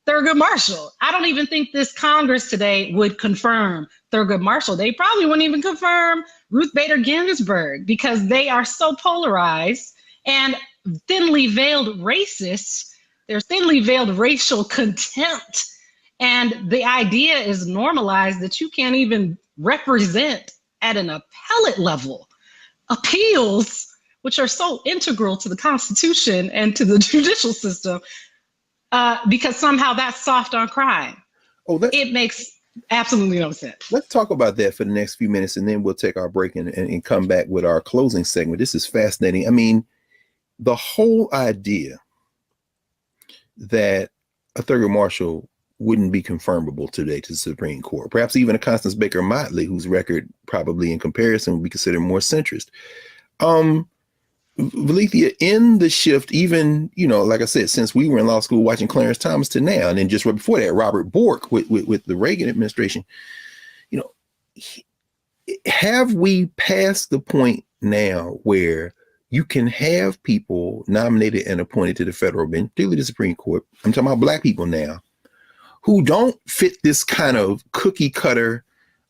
Thurgood Marshall. I don't even think this Congress today would confirm Thurgood Marshall. They probably wouldn't even confirm Ruth Bader Ginsburg, because they are so polarized and thinly veiled racists. There's thinly veiled racial contempt. And the idea is normalized that you can't even represent at an appellate level appeals, which are so integral to the Constitution and to the judicial system, because somehow that's soft on crime. It makes absolutely no sense. Let's talk about that for the next few minutes, and then we'll take our break and come back with our closing segment. This is fascinating. I mean, the whole idea that a Thurgood Marshall wouldn't be confirmable today to the Supreme Court, perhaps even a Constance Baker Motley, whose record probably in comparison would be considered more centrist. Valethia, in the shift, even, like I said, since we were in law school watching Clarence Thomas to now, and then just right before that, Robert Bork with the Reagan administration, have we passed the point now where you can have people nominated and appointed to the federal bench, particularly the Supreme Court? I'm talking about Black people now, who don't fit this kind of cookie cutter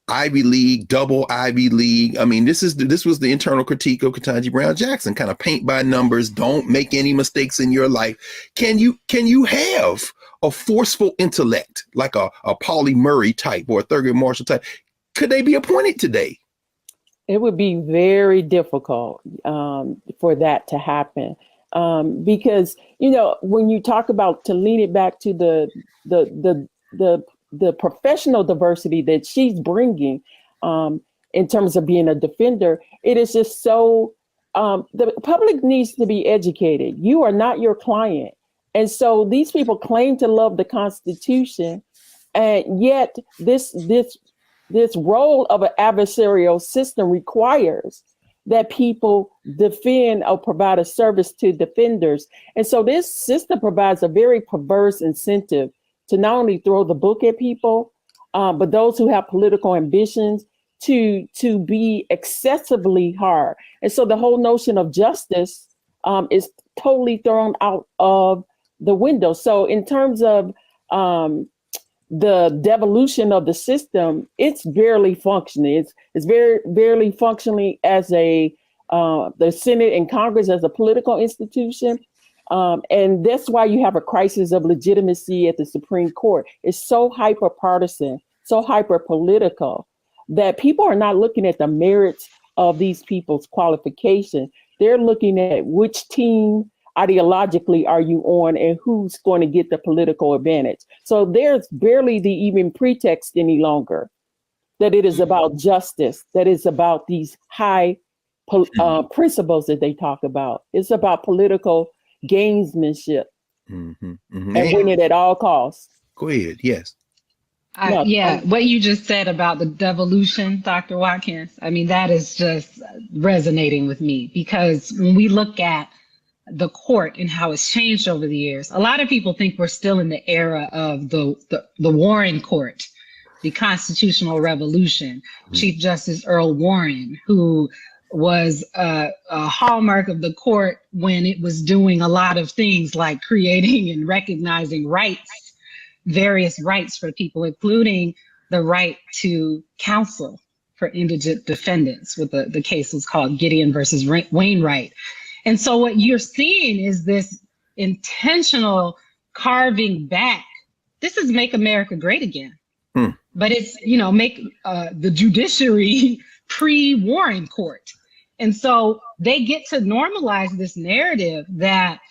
Ivy League, double Ivy League. I mean, this was the internal critique of Ketanji Brown Jackson, kind of paint by numbers, don't make any mistakes in your life. Can you have a forceful intellect like a Pauli Murray type or a Thurgood Marshall type? Could they be appointed today? It would be very difficult for that to happen, because when you talk about, to lean it back to the professional diversity that she's bringing in terms of being a defender, it is just so the public needs to be educated. You are not your client, and so these people claim to love the Constitution, and yet this role of an adversarial system requires that people defend or provide a service to defenders. And so this system provides a very perverse incentive to not only throw the book at people, but those who have political ambitions to be excessively hard. And so the whole notion of justice is totally thrown out of the window. So in terms of the devolution of the system, it's barely functioning. It's very barely functioning as the Senate and Congress as a political institution. And that's why you have a crisis of legitimacy at the Supreme Court. It's so hyper partisan, so hyper political, that people are not looking at the merits of these people's qualifications. They're looking at which team ideologically are you on and who's going to get the political advantage. So there's barely the even pretext any longer that it is about justice, that is about these high principles that they talk about. It's about political gamesmanship and winning at all costs. Go ahead. Yes. What you just said about the devolution, Dr. Watkins, I mean, that is just resonating with me, because when we look at the court and how it's changed over the years, a lot of people think we're still in the era of the Warren Court, the constitutional revolution. Chief Justice Earl Warren, who was a hallmark of the court when it was doing a lot of things like creating and recognizing rights, various rights for people, including the right to counsel for indigent defendants, with the case was called Gideon versus Wainwright. And so what you're seeing is this intentional carving back. This is Make America Great Again. But it's, make the judiciary pre-Warren Court. And so they get to normalize this narrative that,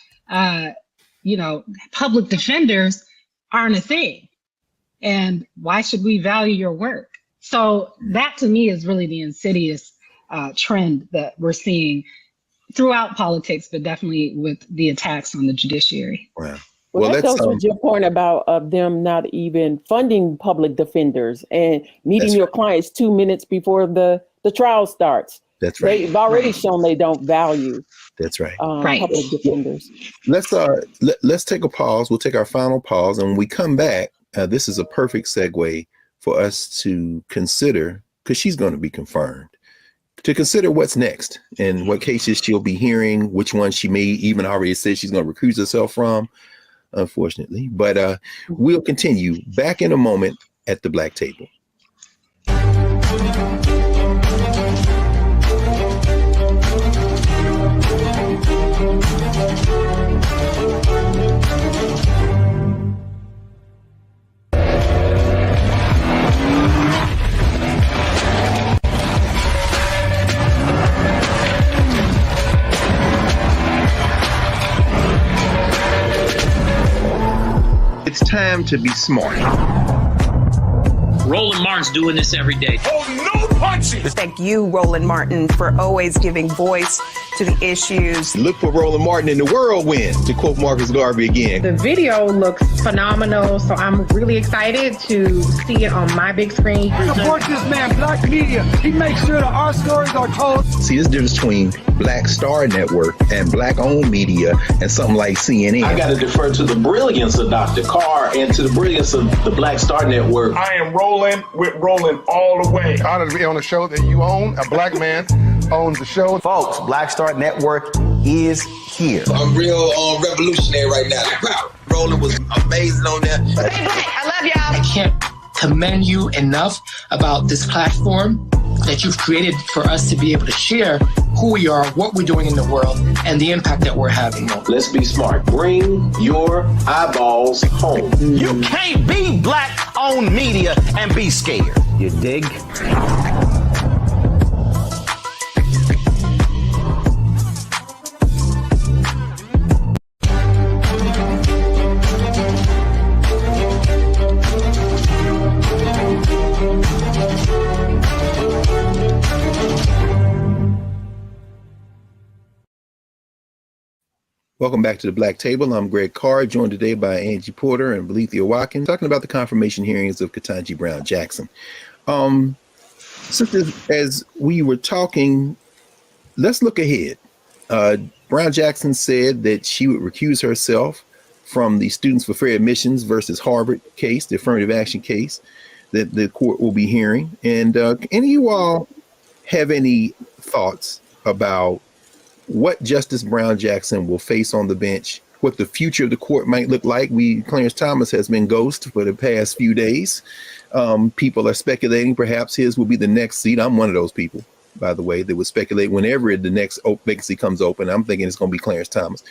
public defenders aren't a thing. And why should we value your work? So that to me is really the insidious trend that we're seeing throughout politics, but definitely with the attacks on the judiciary. Wow. Well, that goes with your point about them not even funding public defenders and meeting your clients 2 minutes before the trial starts. That's right. They've already shown they don't value. That's right. Public defenders. Let's take a pause. We'll take our final pause, and when we come back, this is a perfect segue for us to consider, because she's going to be confirmed, to consider what's next and what cases she'll be hearing, which ones she may even already said she's going to recuse herself from, unfortunately. But we'll continue back in a moment at the Black Table. time to be smart. Roland Martin's doing this every day. Oh, no punches! Thank you, Roland Martin, for always giving voice to the issues. Look for Roland Martin in the whirlwind, to quote Marcus Garvey again. The video looks phenomenal, so I'm really excited to see it on my big screen. Support this man, Black Media. He makes sure that our stories are told. See, there's a difference between Black Star Network and Black-owned media and something like CNN. I got to defer to the brilliance of Dr. Carr and to the brilliance of the Black Star Network. I am rolling with Roland all the way. Honored to be on a show that you own. A black man owns the show. Folks, Black Star Network is here. I'm real revolutionary right now. Roland was amazing on there. Stay black. I love y'all. I can't commend you enough about this platform that you've created for us to be able to share who we are, what we're doing in the world, and the impact that we're having. Let's be smart. Bring your eyeballs home. You can't be Black-owned media and be scared. You dig? Welcome back to the Black Table. I'm Greg Carr, joined today by Angie Porter and Belethea Watkins, talking about the confirmation hearings of Ketanji Brown Jackson. So as we were talking, let's look ahead. Brown Jackson said that she would recuse herself from the Students for Fair Admissions versus Harvard case, the affirmative action case that the court will be hearing. And any of you all have any thoughts about what Justice Brown Jackson will face on the bench, what the future of the court might look like? Clarence Thomas has been ghost for the past few days. People are speculating perhaps his will be the next seat. I'm one of those people, by the way, that would speculate whenever the next vacancy comes open. I'm thinking it's going to be Clarence Thomas.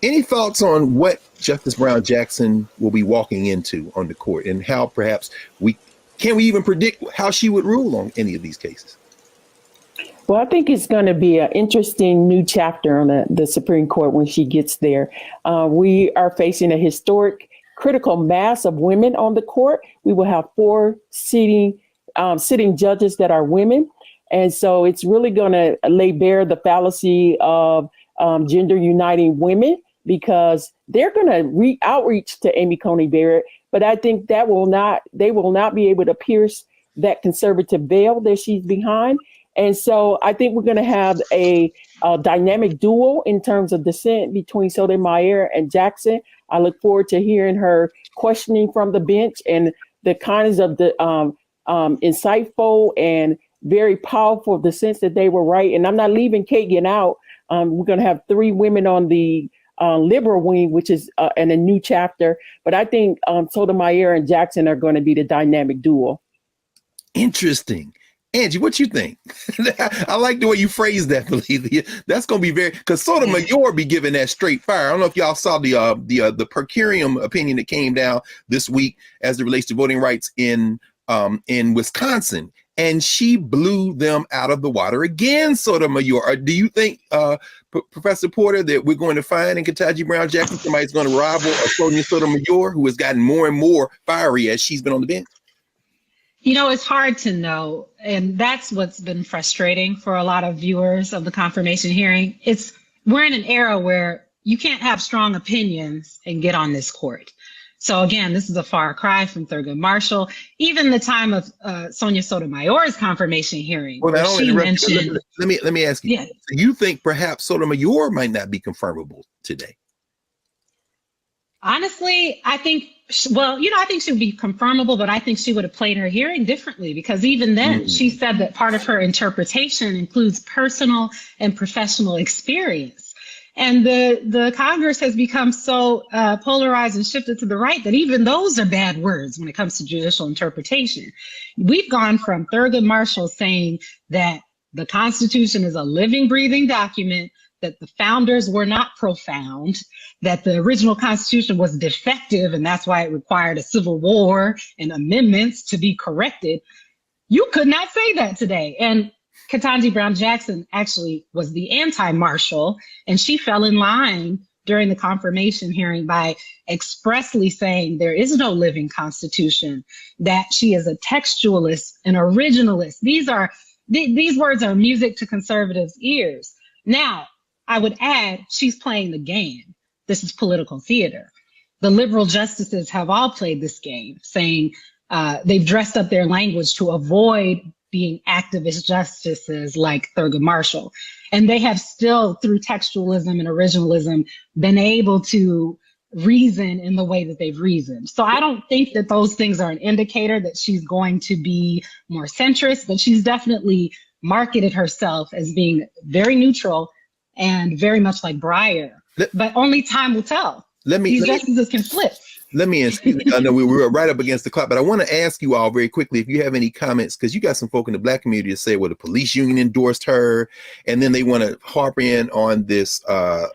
Any thoughts on what Justice Brown Jackson will be walking into on the court, and how perhaps can we even predict how she would rule on any of these cases? Well, I think it's going to be an interesting new chapter on the Supreme Court when she gets there. We are facing a historic critical mass of women on the court. We will have 4 sitting judges that are women. And so it's really going to lay bare the fallacy of gender uniting women, because they're going to outreach to Amy Coney Barrett. But I think they will not be able to pierce that conservative veil that she's behind. And so I think we're going to have a dynamic duel in terms of dissent between Sotomayor and Jackson. I look forward to hearing her questioning from the bench and the kinds of the insightful and very powerful dissents that they were right. And I'm not leaving Kagan out. We're going to have 3 women on the liberal wing, which is in a new chapter. But I think Sotomayor and Jackson are going to be the dynamic duel. Interesting. Angie, what you think? I like the way you phrased that, Belethea. That's going to be because Sotomayor be giving that straight fire. I don't know if y'all saw the per curiam opinion that came down this week as it relates to voting rights in Wisconsin, and she blew them out of the water again. Sotomayor, do you think, Professor Porter, that we're going to find in Ketanji Brown Jackson somebody's going to rival Sonia Sotomayor, who has gotten more and more fiery as she's been on the bench? You know, it's hard to know. And that's what's been frustrating for a lot of viewers of the confirmation hearing. We're in an era where you can't have strong opinions and get on this court. So again, this is a far cry from Thurgood Marshall. Even the time of Sonia Sotomayor's confirmation hearing, well, she mentioned. Let me ask you. Yeah. So you think perhaps Sotomayor might not be confirmable today? Honestly, I think, I think she would be confirmable, but I think she would have played her hearing differently, because even then she said that part of her interpretation includes personal and professional experience. And the Congress has become so polarized and shifted to the right that even those are bad words when it comes to judicial interpretation. We've gone from Thurgood Marshall saying that the Constitution is a living, breathing document, that the founders were not profound, that the original Constitution was defective, and that's why it required a civil war and amendments to be corrected. You could not say that today. And Ketanji Brown Jackson actually was the anti-Marshall, and she fell in line during the confirmation hearing by expressly saying there is no living constitution, that she is a textualist, an originalist. These words are music to conservatives' ears. Now, I would add, she's playing the game. This is political theater. The liberal justices have all played this game, saying they've dressed up their language to avoid being activist justices like Thurgood Marshall. And they have still, through textualism and originalism, been able to reason in the way that they've reasoned. So I don't think that those things are an indicator that she's going to be more centrist, but she's definitely marketed herself as being very neutral and very much like Breyer. But only time will tell. These justices can flip. Let me ask you, I know we were right up against the clock, but I want to ask you all very quickly if you have any comments, because you got some folk in the Black community that say, well, the police union endorsed her, and then they want to harp in on this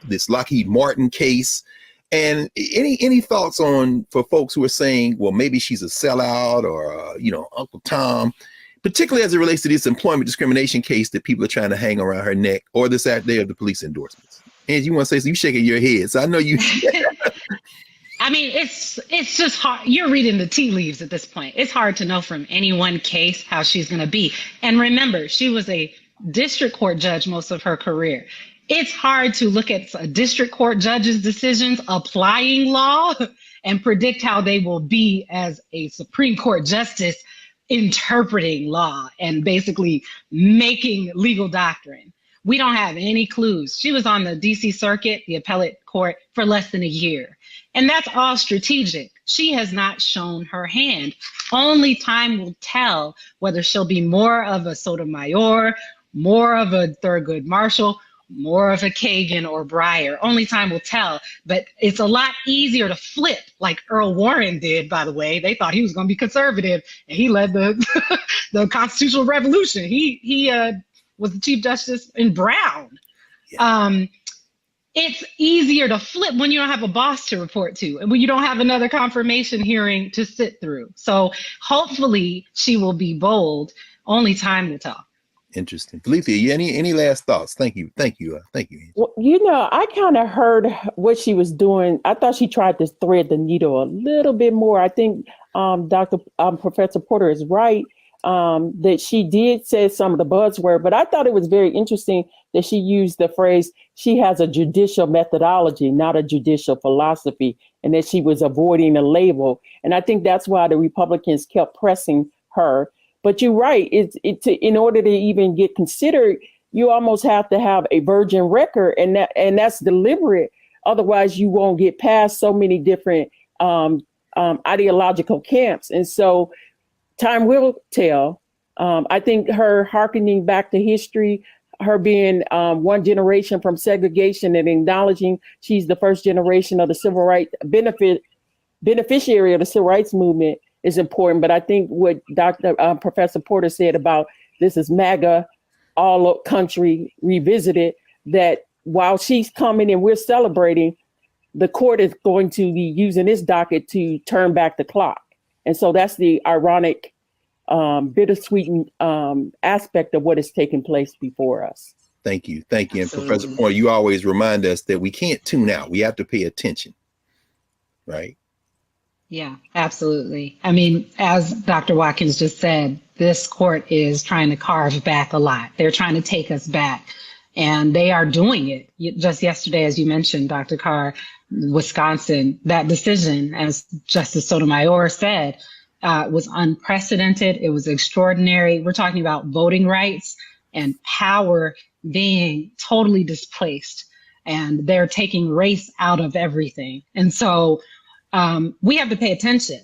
this Lockheed Martin case. And any thoughts on, for folks who are saying, well, maybe she's a sellout or, Uncle Tom, particularly as it relates to this employment discrimination case that people are trying to hang around her neck, or this idea of the police endorsements? And you want to say, so you shaking your head. So I know you. I mean, it's just hard. You're reading the tea leaves at this point. It's hard to know from any one case how she's going to be. And remember, she was a district court judge most of her career. It's hard to look at a district court judge's decisions applying law and predict how they will be as a Supreme Court justice interpreting law and basically making legal doctrine. We don't have any clues. She was on the DC Circuit, the appellate court, for less than a year. And that's all strategic. She has not shown her hand. Only time will tell whether she'll be more of a Sotomayor, more of a Thurgood Marshall, more of a Kagan or Breyer. Only time will tell. But it's a lot easier to flip, like Earl Warren did, by the way. They thought he was going to be conservative, and he led the the constitutional revolution. He was the Chief Justice in Brown. Yeah. It's easier to flip when you don't have a boss to report to and when you don't have another confirmation hearing to sit through. So hopefully she will be bold. Only time will tell. Interesting. Felicia, any last thoughts? Thank you. Well, I kind of heard what she was doing. I thought she tried to thread the needle a little bit more. I think Professor Porter is right. That she did say some of the buzzword, but I thought it was very interesting that she used the phrase, she has a judicial methodology, not a judicial philosophy, and that she was avoiding a label. And I think that's why the Republicans kept pressing her. But you're right, in order to even get considered, you almost have to have a virgin record, and that's deliberate. Otherwise, you won't get past so many different ideological camps. And so time will tell. I think her hearkening back to history, her being one generation from segregation and acknowledging she's the first generation of the civil rights beneficiary of the civil rights movement is important. But I think what Professor Porter said about this is MAGA, all country revisited, that while she's coming and we're celebrating, the court is going to be using this docket to turn back the clock. And so that's the ironic, bittersweet aspect of what is taking place before us. Thank you. And Professor Porter, you always remind us that we can't tune out. We have to pay attention, right? Yeah, absolutely. I mean, as Dr. Watkins just said, this court is trying to carve back a lot. They're trying to take us back, and they are doing it. Just yesterday, as you mentioned, Dr. Carr, Wisconsin, that decision, as Justice Sotomayor said, was unprecedented. It was extraordinary. We're talking about voting rights and power being totally displaced, and they're taking race out of everything. And so we have to pay attention.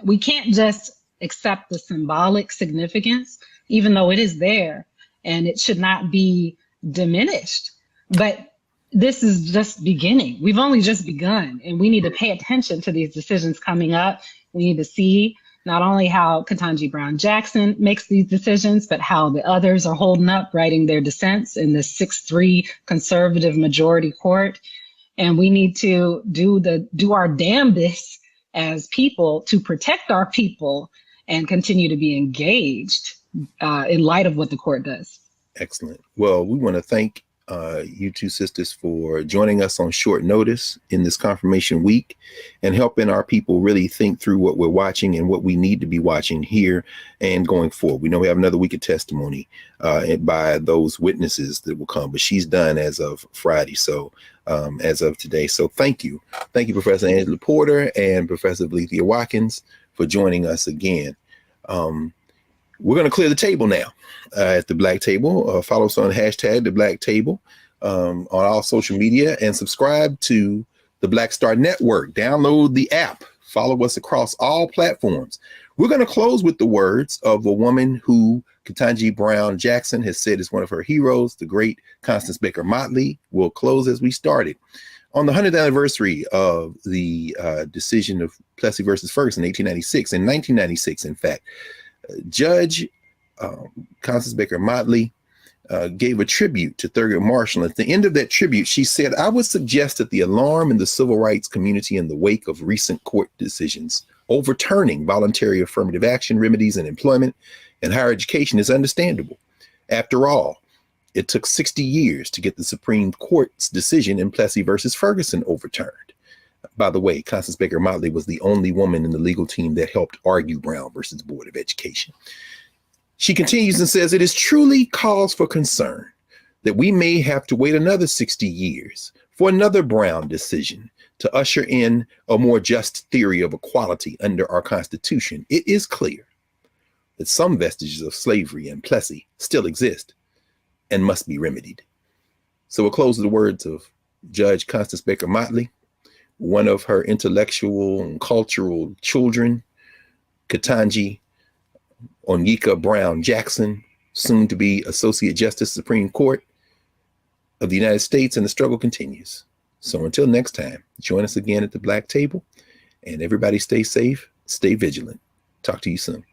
We can't just accept the symbolic significance, even though it is there, and it should not be diminished. But this is just beginning. We've only just begun, and we need to pay attention to these decisions coming up. We need to see not only how Ketanji Brown Jackson makes these decisions, but how the others are holding up, writing their dissents in the 6-3 conservative majority court. And we need to do our damnedest as people to protect our people and continue to be engaged in light of what the court does. Excellent. Well, we want to thank you two sisters for joining us on short notice in this confirmation week and helping our people really think through what we're watching and what we need to be watching here and going forward. We know we have another week of testimony by those witnesses that will come, but she's done as of Friday. So as of today. So thank you. Thank you, Professor Angela Porter and Professor Valencia Watkins for joining us again. We're going to clear the table now at the Black Table. Follow us on hashtag the Black Table on all social media and subscribe to the Black Star Network. Download the app. Follow us across all platforms. We're going to close with the words of a woman who Ketanji Brown Jackson has said is one of her heroes, the great Constance Baker Motley. We'll close as we started. On the 100th anniversary of the decision of Plessy versus Ferguson in 1896, in 1996, in fact, Judge Constance Baker Motley gave a tribute to Thurgood Marshall. At the end of that tribute, she said, "I would suggest that the alarm in the civil rights community in the wake of recent court decisions overturning voluntary affirmative action remedies in employment and higher education is understandable. After all, it took 60 years to get the Supreme Court's decision in Plessy versus Ferguson overturned." By the way, Constance Baker Motley was the only woman in the legal team that helped argue Brown versus Board of Education. She continues and says, "It is truly cause for concern that we may have to wait another 60 years for another Brown decision to usher in a more just theory of equality under our Constitution. It is clear that some vestiges of slavery in Plessy still exist and must be remedied." So we'll close with the words of Judge Constance Baker Motley, one of her intellectual and cultural children, Ketanji Onyeka Brown Jackson, soon to be Associate Justice Supreme Court of the United States, and the struggle continues. So until next time, join us again at the Black Table, and everybody stay safe, stay vigilant. Talk to you soon.